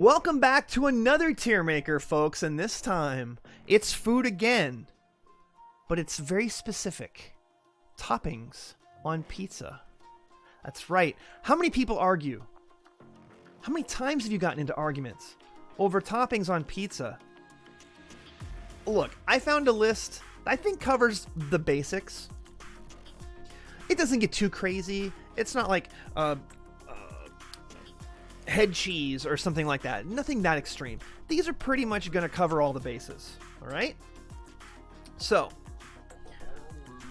Welcome back to another tier maker, folks, and this time it's food again, but it's very specific. Toppings on pizza. That's right. How many people argue? How many times have you gotten into arguments over toppings on pizza? Look, I found a list I think covers the basics. It doesn't get too crazy. It's not like head cheese or something like that. Nothing that extreme. These are pretty much going to cover all the bases. All right. So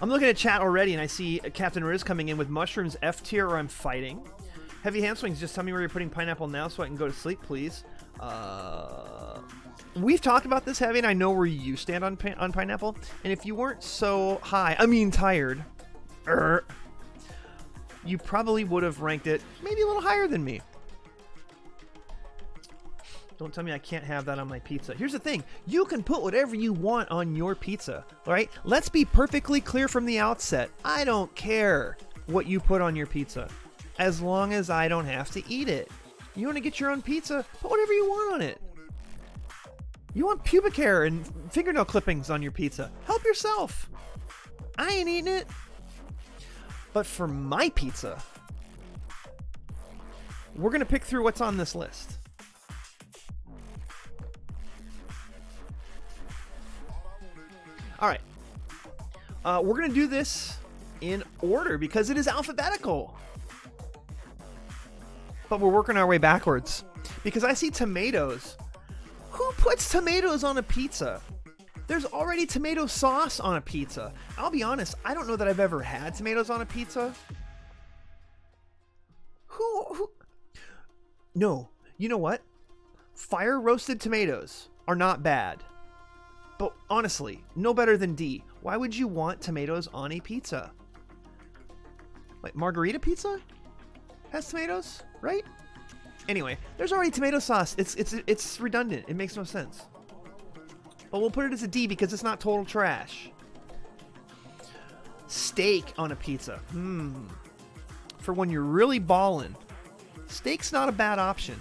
I'm looking at chat already, and I see Captain Riz coming in with mushrooms F tier, or I'm fighting. Heavy hand swings. Just tell me where you're putting pineapple now, so I can go to sleep, please. We've talked about this, Heavy, and I know where you stand on pineapple. And if you weren't so high, tired, you probably would have ranked it maybe a little higher than me. Don't tell me I can't have that on my pizza. Here's the thing. You can put whatever you want on your pizza, all right? Let's be perfectly clear from the outset. I don't care what you put on your pizza, as long as I don't have to eat it. You want to get your own pizza? Put whatever you want on it. You want pubic hair and fingernail clippings on your pizza? Help yourself. I ain't eating it. But for my pizza, we're going to pick through what's on this list. All right, we're going to do this in order because it is alphabetical. But we're working our way backwards because I see tomatoes. Who puts tomatoes on a pizza? There's already tomato sauce on a pizza. I'll be honest, I don't know that I've ever had tomatoes on a pizza. Who? No, you know what? Fire roasted tomatoes are not bad. But honestly, no better than D. Why would you want tomatoes on a pizza? Like margarita pizza has tomatoes, right? Anyway, there's already tomato sauce. It's redundant. It makes no sense. But we'll put it as a D because it's not total trash. Steak on a pizza. For when you're really ballin', steak's not a bad option.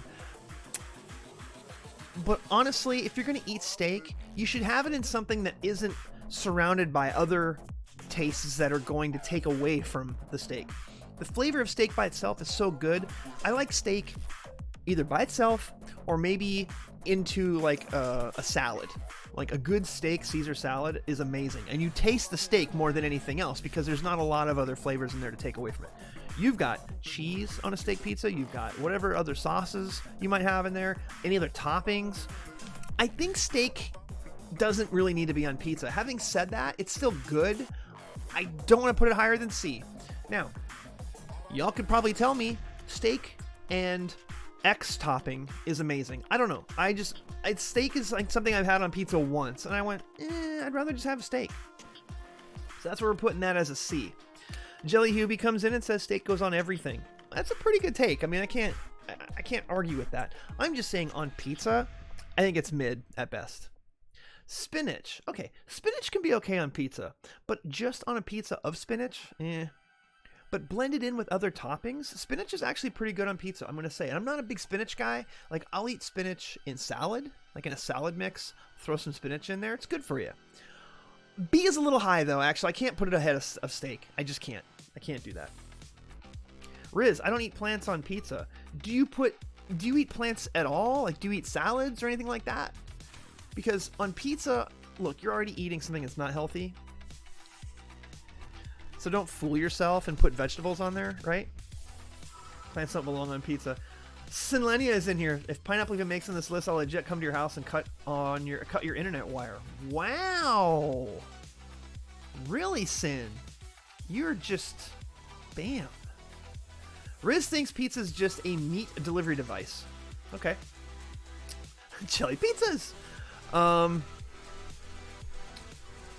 But honestly, if you're going to eat steak, you should have it in something that isn't surrounded by other tastes that are going to take away from the steak. The flavor of steak by itself is so good. I like steak either by itself or maybe into like a salad. Like a good steak Caesar salad is amazing. And you taste the steak more than anything else because there's not a lot of other flavors in there to take away from it. You've got cheese on a steak pizza. You've got whatever other sauces you might have in there. Any other toppings. I think steak doesn't really need to be on pizza. Having said that, it's still good. I don't want to put it higher than C. Now, y'all could probably tell me steak and X topping is amazing. I don't know. Steak is like something I've had on pizza once, and I went, I'd rather just have a steak. So that's where we're putting that as a C. Jelly Hubie comes in and says steak goes on everything. That's a pretty good take. I mean, I can't argue with that. I'm just saying on pizza, I think it's mid at best. Spinach. Okay, spinach can be okay on pizza, but just on a pizza of spinach, But blended in with other toppings, spinach is actually pretty good on pizza, I'm going to say. And I'm not a big spinach guy. Like, I'll eat spinach in salad, like in a salad mix, throw some spinach in there. It's good for you. B is a little high, though, actually. I can't put it ahead of steak. I just can't. I can't do that. Riz, I don't eat plants on pizza. Do you eat plants at all? Like, do you eat salads or anything like that? Because on pizza, look, you're already eating something that's not healthy. So don't fool yourself and put vegetables on there, right? Plants don't belong on pizza. Sinlenia is in here. If pineapple even makes on this list, I'll legit come to your house and cut your internet wire. Wow. Really, Sin? You're just bam. Riz thinks pizza's just a meat delivery device. Okay. Jelly pizzas.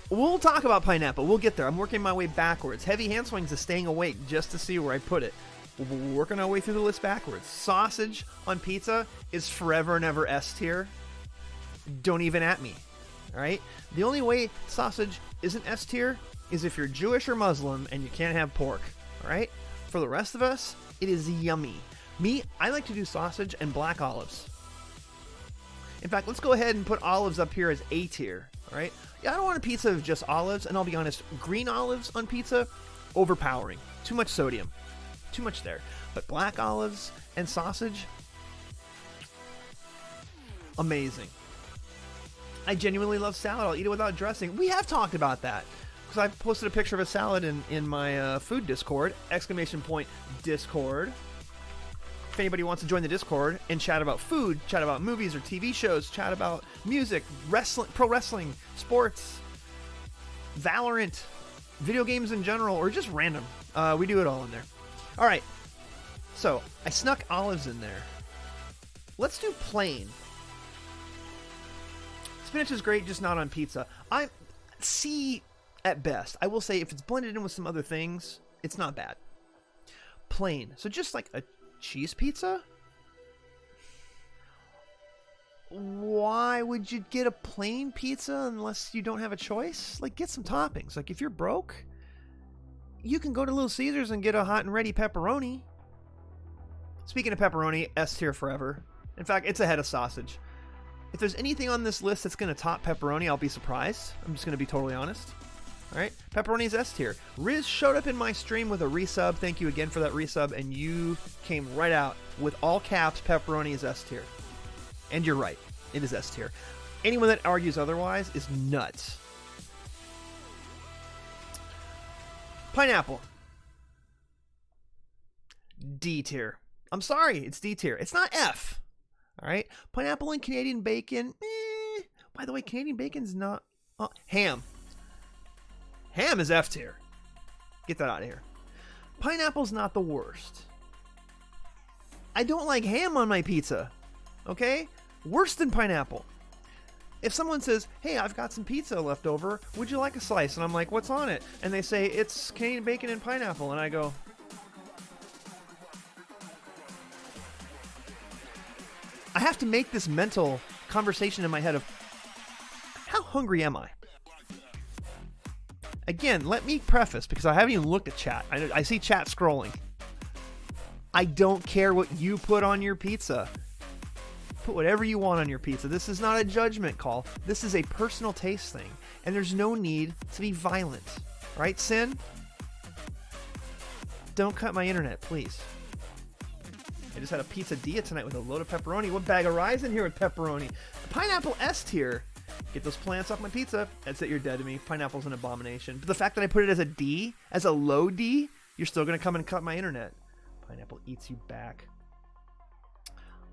We'll talk about pineapple. We'll get there. I'm working my way backwards. Heavy hand swings is staying awake just to see where I put it. We're working our way through the list backwards. Sausage on pizza is forever and ever S tier. Don't even at me. All right? The only way sausage isn't S tier is if you're Jewish or Muslim and you can't have pork. All right? For the rest of us, it is yummy. Me, I like to do sausage and black olives. In fact, let's go ahead and put olives up here as A tier. All right. Yeah, I don't want a pizza of just olives, and I'll be honest, green olives on pizza, overpowering. Too much sodium. Too much there. But black olives and sausage, amazing. I genuinely love salad. I'll eat it without dressing. We have talked about that, because I posted a picture of a salad in my food Discord, !Discord. If anybody wants to join the Discord and chat about food, chat about movies or TV shows, chat about music, wrestling, pro wrestling, sports, Valorant, video games in general, or just random, we do it all in there. All right, so I snuck olives in there. Let's do plain. Spinach is great, just not on pizza. I see at best. I will say if it's blended in with some other things, it's not bad. Plain. So just like a cheese pizza? Why would you get a plain pizza unless you don't have a choice? Like, get some toppings. Like, if you're broke, you can go to Little Caesars and get a hot and ready pepperoni. Speaking of pepperoni, S tier forever. In fact, it's ahead of sausage. If there's anything on this list that's going to top pepperoni, I'll be surprised. I'm just going to be totally honest. All right, pepperoni is S tier. Riz showed up in my stream with a resub. Thank you again for that resub, and you came right out with all caps. Pepperoni is S tier, and you're right. It is S tier. Anyone that argues otherwise is nuts. Pineapple, D tier. I'm sorry, it's D tier. It's not F. All right, pineapple and Canadian bacon. By the way, Canadian bacon's not ham. Ham is F tier. Get that out of here. Pineapple's not the worst. I don't like ham on my pizza. Okay? Worse than pineapple. If someone says, hey, I've got some pizza left over, would you like a slice? And I'm like, what's on it? And they say, it's Canadian bacon and pineapple. And I go, I have to make this mental conversation in my head of, how hungry am I? Again, let me preface, because I haven't even looked at chat. I see chat scrolling. I don't care what you put on your pizza. Put whatever you want on your pizza. This is not a judgment call. This is a personal taste thing. And there's no need to be violent. Right, Sin? Don't cut my internet, please. I just had a pizza tonight with a load of pepperoni. What bag of rye's in here with pepperoni? Pineapple S tier. Get those plants off my pizza. That's it, you're dead to me. Pineapple's an abomination. But the fact that I put it as a D, as a low D, you're still going to come and cut my internet. Pineapple eats you back.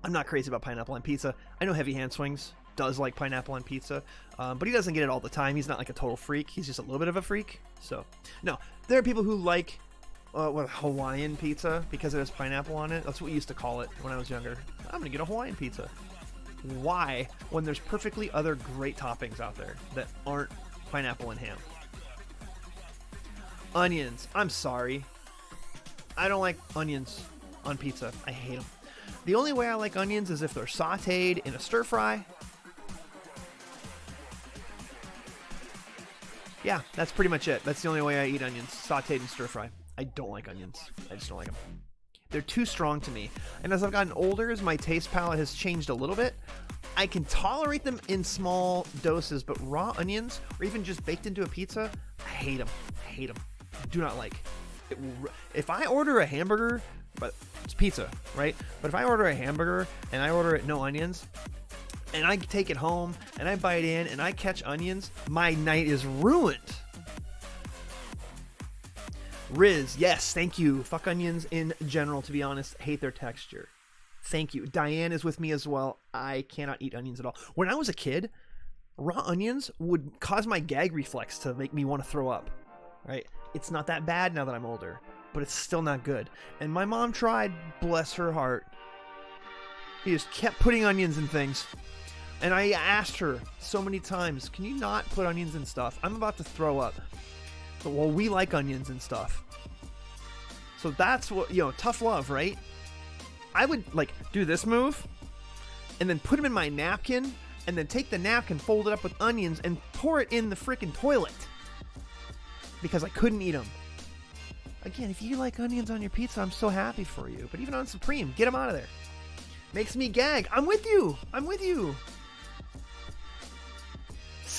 I'm not crazy about pineapple on pizza. I know Heavy Hand Swings does like pineapple on pizza, but he doesn't get it all the time. He's not like a total freak. He's just a little bit of a freak. So, no. There are people who like Hawaiian pizza because it has pineapple on it. That's what we used to call it when I was younger. I'm going to get a Hawaiian pizza. Why, when there's perfectly other great toppings out there that aren't pineapple and ham? Onions. I'm sorry. I don't like onions on pizza. I hate them. The only way I like onions is if they're sauteed in a stir fry. Yeah, that's pretty much it. That's the only way I eat onions. Sauteed in stir fry. I don't like onions. I just don't like them. They're too strong to me. And as I've gotten older, as my taste palette has changed a little bit, I can tolerate them in small doses, but raw onions, or even just baked into a pizza, I hate them. I hate them. I do not like. If I order a hamburger, but it's pizza, right? But if I order a hamburger and I order it no onions, and I take it home and I bite in and I catch onions, my night is ruined. Riz, yes, thank you. Fuck onions in general, to be honest. Hate their texture. Thank you. Diane is with me as well. I cannot eat onions at all. When I was a kid, raw onions would cause my gag reflex to make me want to throw up. Right? It's not that bad now that I'm older, but it's still not good. And my mom tried, bless her heart. He just kept putting onions in things. And I asked her so many times, can you not put onions in stuff? I'm about to throw up. But, well, we like onions and stuff. So that's what, tough love, right? I would, do this move, and then put them in my napkin, and then take the napkin, fold it up with onions, and pour it in the freaking toilet. Because I couldn't eat them. Again, if you like onions on your pizza, I'm so happy for you. But even on Supreme, get them out of there. Makes me gag. I'm with you.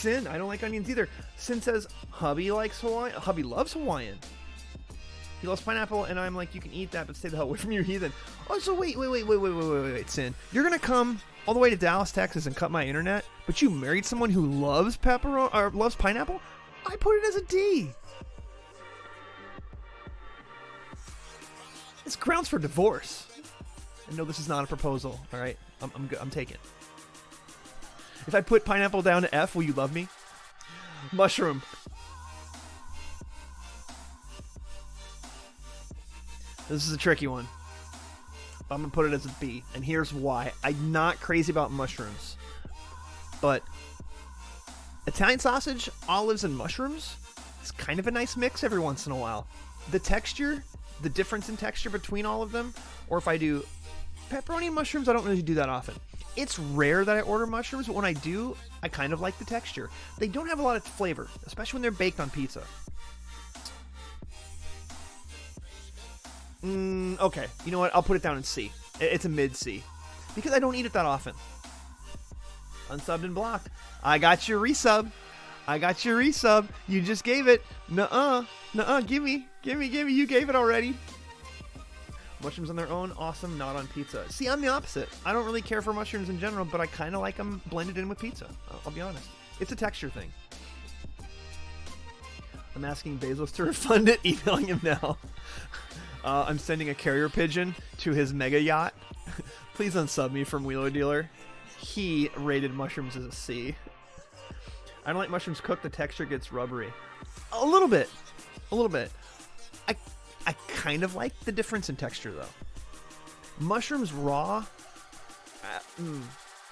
Sin, I don't like onions either. Sin says, hubby likes Hawaiian. Hubby loves Hawaiian. He loves pineapple, and I'm like, you can eat that, but stay the hell away from you, heathen. Oh, so wait, Sin. You're gonna come all the way to Dallas, Texas, and cut my internet, but you married someone who loves pepperoni or loves pineapple? I put it as a D. It's grounds for divorce. And no, this is not a proposal. All right, I'm taking. If I put pineapple down to F, will you love me? Mushroom. This is a tricky one. I'm going to put it as a B, and here's why. I'm not crazy about mushrooms, but Italian sausage, olives, and mushrooms is kind of a nice mix every once in a while. The texture, the difference in texture between all of them, or if I do pepperoni and mushrooms, I don't really do that often. It's rare that I order mushrooms, but when I do, I kind of like the texture. They don't have a lot of flavor, especially when they're baked on pizza. Okay, you know what? I'll put it down in C. It's a mid-C. Because I don't eat it that often. Unsubbed and blocked. I got your resub. You just gave it. Nuh-uh. Gimme. You gave it already. Mushrooms on their own, awesome, not on pizza. See, I'm the opposite. I don't really care for mushrooms in general, but I kind of like them blended in with pizza. I'll be honest. It's a texture thing. I'm asking Bezos to refund it, emailing him now. I'm sending a carrier pigeon to his mega yacht. Please unsub me from Wheeler Dealer. He rated mushrooms as a C. I don't like mushrooms cooked. The texture gets rubbery. A little bit. I kind of like the difference in texture, though. Mushrooms raw,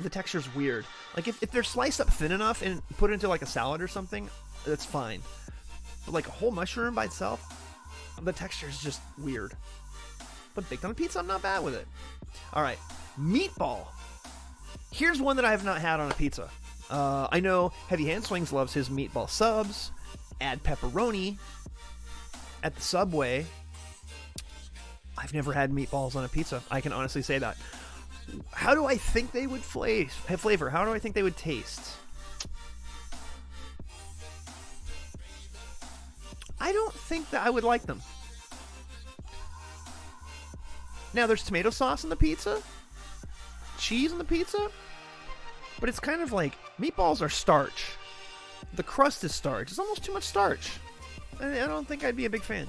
the texture's weird. Like, if they're sliced up thin enough and put into, like, a salad or something, that's fine. But, like, a whole mushroom by itself, the texture is just weird. But baked on a pizza, I'm not bad with it. All right, meatball. Here's one that I have not had on a pizza. I know Heavy Hand Swings loves his meatball subs. Add pepperoni at the Subway. I've never had meatballs on a pizza. I can honestly say that. How do I think they would flavor? How do I think they would taste? I don't think that I would like them. Now, there's tomato sauce on the pizza, cheese on the pizza, but it's kind of like meatballs are starch. The crust is starch. It's almost too much starch. I don't think I'd be a big fan.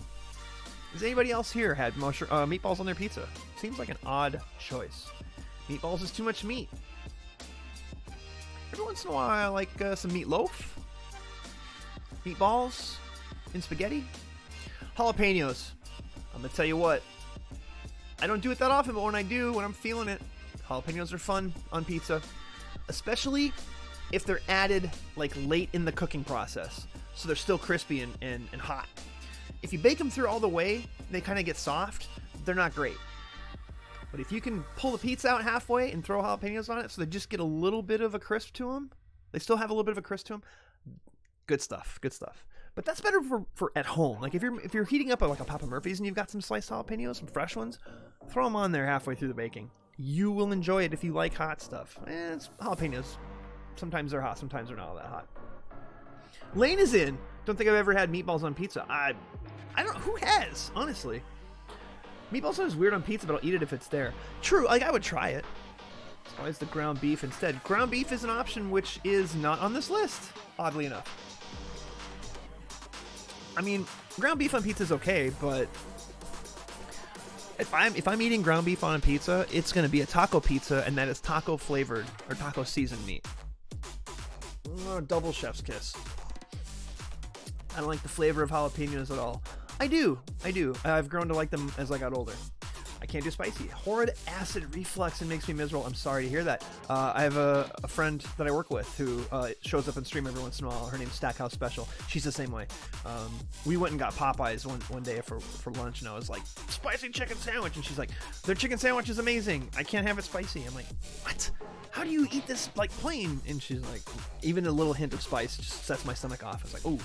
Has anybody else here had meatballs on their pizza? Seems like an odd choice. Meatballs is too much meat. Every once in a while, I like some meatloaf. Meatballs in spaghetti. Jalapenos. I'm going to tell you what. I don't do it that often, but when I do, when I'm feeling it, jalapenos are fun on pizza. Especially if they're added like late in the cooking process. So they're still crispy and hot. If you bake them through all the way, they kind of get soft. They're not great. But if you can pull the pizza out halfway and throw jalapenos on it so they just get a little bit of a crisp to them, they still have a little bit of a crisp to them, good stuff. But that's better for at home. Like if you're heating up like a Papa Murphy's and you've got some sliced jalapenos, some fresh ones, throw them on there halfway through the baking. You will enjoy it if you like hot stuff. It's jalapenos. Sometimes they're hot, sometimes they're not all that hot. Lane is in. Don't think I've ever had meatballs on pizza. I don't know. Who has? Honestly. Meatballs sounds weird on pizza, but I'll eat it if it's there. True, like I would try it. It's always the ground beef instead. Ground beef is an option which is not on this list, oddly enough. I mean, ground beef on pizza is okay, but if I'm eating ground beef on a pizza, it's going to be a taco pizza, and that is taco flavored or taco seasoned meat. Double chef's kiss. I don't like the flavor of jalapenos at all. I do. I've grown to like them as I got older. I can't do spicy. Horrid acid reflux and makes me miserable. I'm sorry to hear that. I have a friend that I work with who shows up and stream every once in a while. Her name's Stackhouse Special. She's the same way. We went and got Popeyes one day for lunch, and I was like, spicy chicken sandwich. And she's like, their chicken sandwich is amazing. I can't have it spicy. I'm like, what? How do you eat this like plain? And she's like, even a little hint of spice just sets my stomach off. It's like, oh,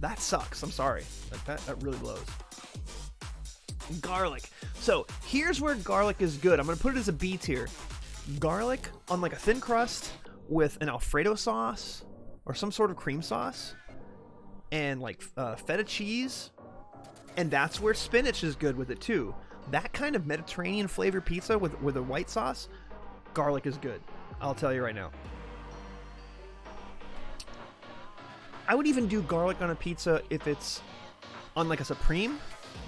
that sucks. I'm sorry. Like that really blows. Garlic. So here's where garlic is good. I'm going to put it as a B tier. Garlic on like a thin crust with an Alfredo sauce or some sort of cream sauce and like feta cheese, and that's where spinach is good with it too. That kind of Mediterranean flavor pizza with a white sauce, garlic is good. I'll tell you right now. I would even do garlic on a pizza if it's on like a Supreme,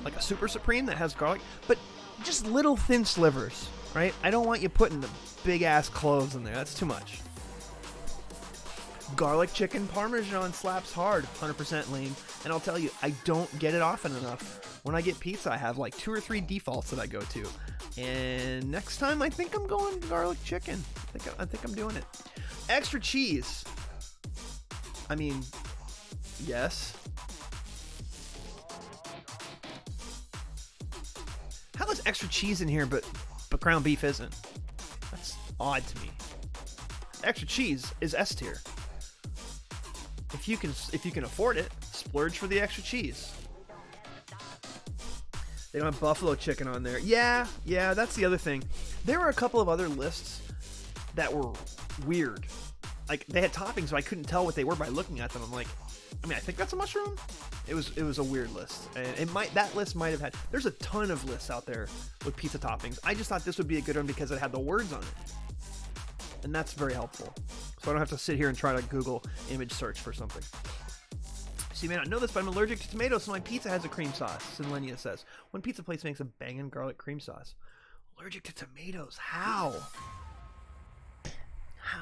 like a Super Supreme that has garlic, but just little thin slivers, right? I don't want you putting the big ass cloves in there. That's too much. Garlic chicken Parmesan slaps hard, 100% lean. And I'll tell you, I don't get it often enough. When I get pizza, I have like 2 or 3 defaults that I go to. And next time, I think I'm going garlic chicken. I think I'm doing it. Extra cheese. I mean, yes. How is extra cheese in here, but ground beef isn't? That's odd to me. Extra cheese is S tier. If you can afford it, splurge for the extra cheese. They don't have buffalo chicken on there. Yeah, that's the other thing. There were a couple of other lists that were weird. Like, they had toppings, but I couldn't tell what they were by looking at them. I'm like, I think that's a mushroom. It was a weird list, and that list might have had. There's a ton of lists out there with pizza toppings. I just thought this would be a good one because it had the words on it, and that's very helpful. So I don't have to sit here and try to Google image search for something. So you may not know this, but I'm allergic to tomatoes, so my pizza has a cream sauce. Silenia says, one pizza place makes a bangin' garlic cream sauce. Allergic to tomatoes? How?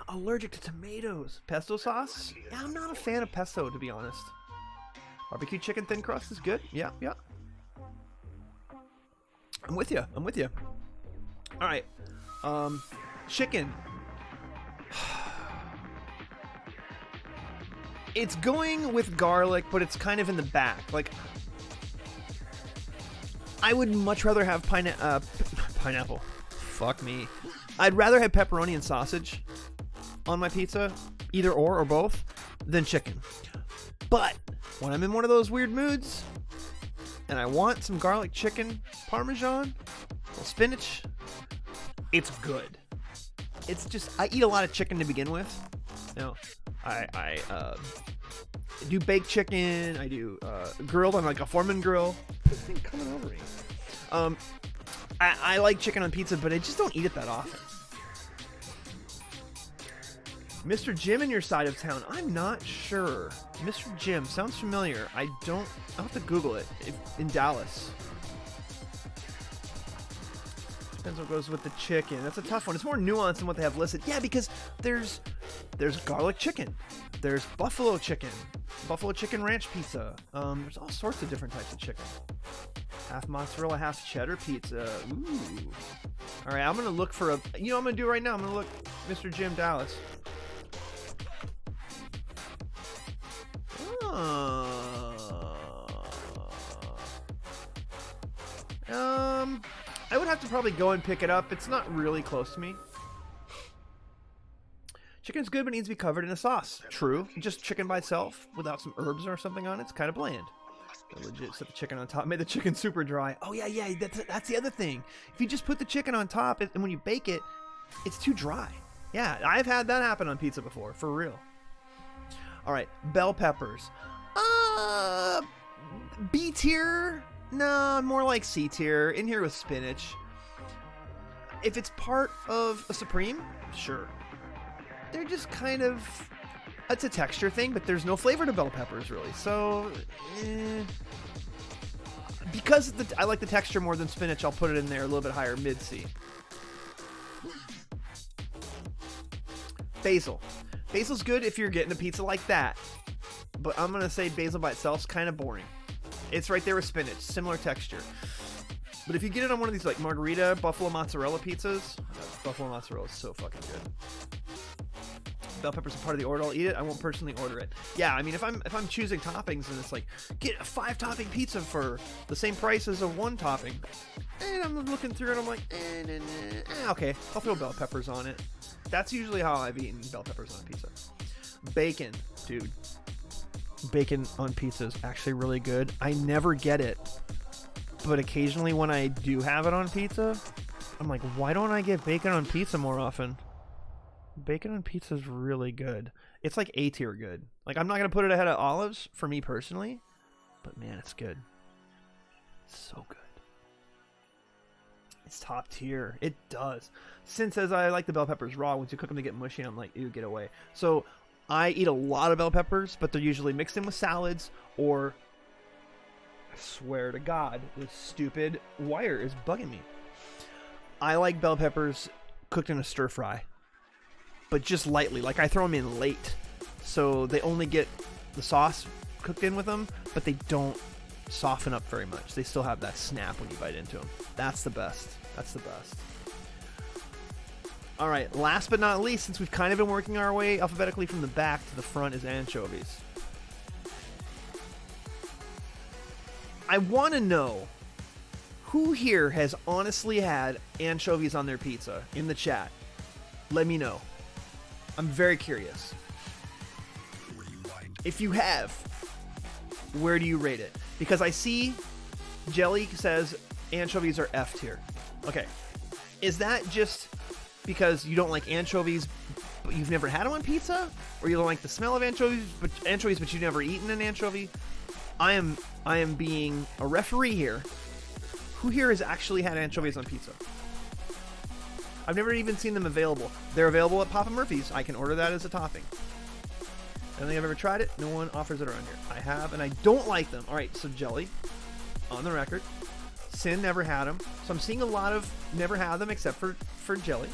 Allergic to tomatoes? Pesto sauce? Yeah, I'm not a fan of pesto, to be honest. Barbecue chicken thin crust is good. Yeah. I'm with you. All right. Chicken. It's going with garlic, but it's kind of in the back. Like, I would much rather have pineapple. Fuck me. I'd rather have pepperoni and sausage on my pizza, either or both, than chicken. But when I'm in one of those weird moods and I want some garlic chicken Parmesan, little spinach, it's good. It's just, I eat a lot of chicken to begin with. You know, I do baked chicken. I do grilled on like a Foreman grill. This thing coming over me. I like chicken on pizza, but I just don't eat it that often. Mr. Jim in your side of town? I'm not sure. Mr. Jim sounds familiar. I'll have to Google it. In Dallas. Depends what goes with the chicken. That's a tough one. It's more nuanced than what they have listed. Yeah, because there's garlic chicken. There's buffalo chicken ranch pizza. There's all sorts of different types of chicken. Half mozzarella, half cheddar pizza. Ooh. All right, I'm going to look for what I'm going to do right now. I'm going to look Mr. Jim Dallas. I would have to probably go and pick it up. It's not really close to me. Chicken's good, but needs to be covered in a sauce. True. Just chicken by itself without some herbs or something on it's kind of bland. I legit set the chicken on top. Made the chicken super dry. Oh yeah. That's the other thing. If you just put the chicken on top and when you bake it, it's too dry. Yeah, I've had that happen on pizza before, for real. All right, bell peppers. B tier? No, more like C tier. In here with spinach. If it's part of a Supreme, sure. They're just kind of... It's a texture thing, but there's no flavor to bell peppers, really. So, because I like the texture more than spinach, I'll put it in there a little bit higher, mid-C. Basil. Basil's good if you're getting a pizza like that. But I'm going to say basil by itself is kind of boring. It's right there with spinach. Similar texture. But if you get it on one of these like margarita, buffalo mozzarella pizzas, buffalo mozzarella is so fucking good. Bell peppers are part of the order. I'll eat it. I won't personally order it. Yeah, I mean, if I'm choosing toppings and it's like, get a 5-topping pizza for the same price as a 1-topping. And I'm looking through it, I'm like, okay, I'll throw bell peppers on it. That's usually how I've eaten bell peppers on pizza. Bacon, dude. Bacon on pizza is actually really good. I never get it, but occasionally when I do have it on pizza, I'm like, why don't I get bacon on pizza more often? Bacon on pizza is really good. It's like A tier good. Like, I'm not going to put it ahead of olives for me personally, but man, it's good. It's so good. It's top tier. It does. Sin says, I like the bell peppers raw. Once you cook them, they get mushy. I'm like, ew, get away. So I eat a lot of bell peppers, but they're usually mixed in with salads, or I swear to God, this stupid wire is bugging me. I like bell peppers cooked in a stir fry, but just lightly. Like, I throw them in late, so they only get the sauce cooked in with them, but they don't soften up very much. They still have that snap when you bite into them. That's the best. That's the best. All right, last but not least, since we've kind of been working our way alphabetically from the back to the front, is anchovies. I want to know who here has honestly had anchovies on their pizza in the chat. Let me know. I'm very curious. If you have, where do you rate it? Because I see Jelly says anchovies are F tier. Okay. Is that just because you don't like anchovies, but you've never had them on pizza? Or you don't like the smell of anchovies, but you've never eaten an anchovy? I am being a referee here. Who here has actually had anchovies on pizza? I've never even seen them available. They're available at Papa Murphy's. I can order that as a topping. I don't think I've ever tried it. No one offers it around here. I have, and I don't like them. All right, so Jelly, on the record. Sin never had them. So I'm seeing a lot of never had them except for Jelly.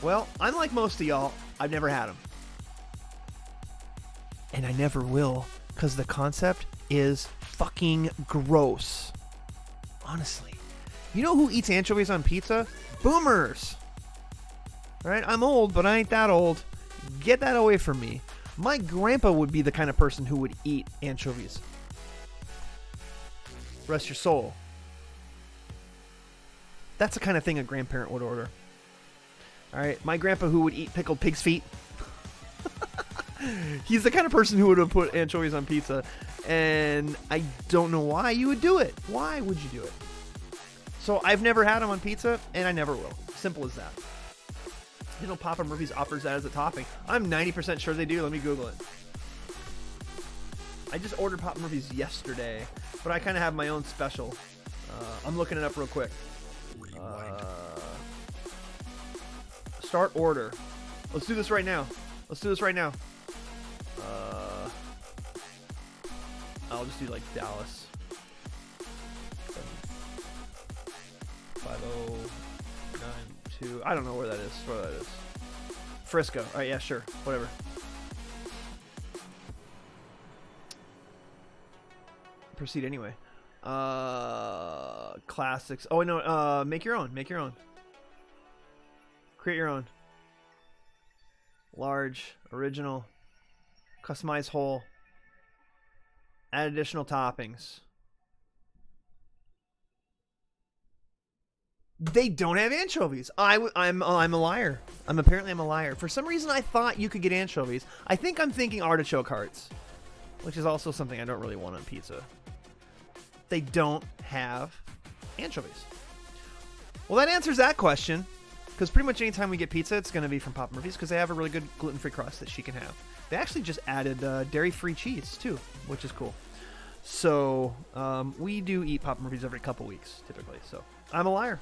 Well, unlike most of y'all, I've never had them. And I never will, because the concept is fucking gross. Honestly. You know who eats anchovies on pizza? Boomers. All right, I'm old, but I ain't that old. Get that away from me. My grandpa would be the kind of person who would eat anchovies. Rest your soul. That's the kind of thing a grandparent would order. All right, my grandpa who would eat pickled pig's feet. He's the kind of person who would have put anchovies on pizza, and I don't know why you would do it. Why would you do it? So I've never had them on pizza, and I never will. Simple as that. You know, Papa Murphy's offers that as a topping. I'm 90% sure they do. Let me Google it. I just ordered Papa Murphy's yesterday, but I kind of have my own special. I'm looking it up real quick. Start order. Let's do this right now. Let's do this right now. I'll just do like Dallas. 5092. I don't know where that is. Where that is. Frisco. All right, yeah, sure. Whatever. Proceed anyway. Classics. Oh, no. Make your own. Make your own. Create your own. Large. Original. Customize whole. Add additional toppings. They don't have anchovies. I'm a liar. I'm a liar. For some reason, I thought you could get anchovies. I think I'm thinking artichoke hearts, which is also something I don't really want on pizza. They don't have anchovies. Well, that answers that question, because pretty much anytime we get pizza, it's going to be from Papa Murphy's, because they have a really good gluten-free crust that she can have. They actually just added dairy-free cheese, too, which is cool. So, we do eat Papa Murphy's every couple weeks, typically. So, I'm a liar.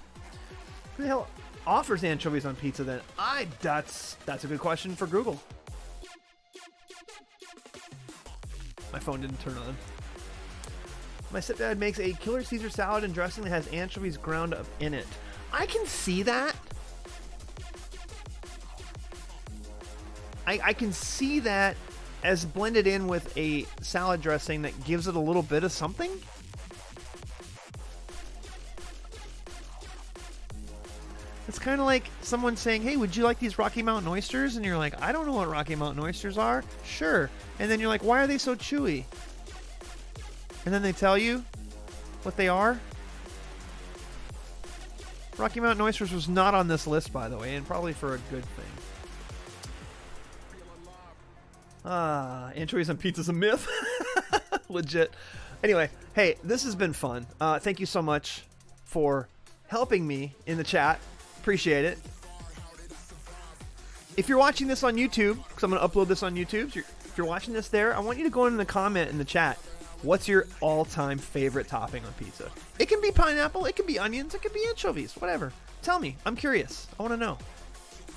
Who the hell offers anchovies on pizza then? That's a good question for Google. My phone didn't turn on. My stepdad makes a killer Caesar salad and dressing that has anchovies ground up in it. I can see that. I can see that as blended in with a salad dressing that gives it a little bit of something. It's kind of like someone saying, hey, would you like these Rocky Mountain oysters? And you're like, I don't know what Rocky Mountain oysters are. Sure. And then you're like, why are they so chewy? And then they tell you what they are. Rocky Mountain oysters was not on this list, by the way, and probably for a good thing. Anchovies on pizza's a myth. Legit. Anyway, hey, this has been fun. Thank you so much for helping me in the chat. Appreciate it. If you're watching this on YouTube, because I'm going to upload this on YouTube, so if you're watching this there, I want you to go in the comment in the chat. What's your all-time favorite topping on pizza? It can be pineapple, it can be onions, it can be anchovies, whatever. Tell me. I'm curious. I want to know.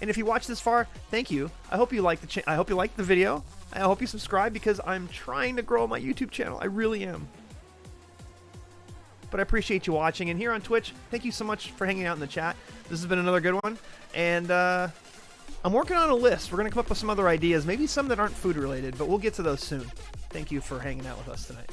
And if you watch this far, thank you. I hope you like I hope you liked the video. I hope you subscribe because I'm trying to grow my YouTube channel. I really am. But I appreciate you watching. And here on Twitch, thank you so much for hanging out in the chat. This has been another good one. And I'm working on a list. We're going to come up with some other ideas, maybe some that aren't food related, but we'll get to those soon. Thank you for hanging out with us tonight.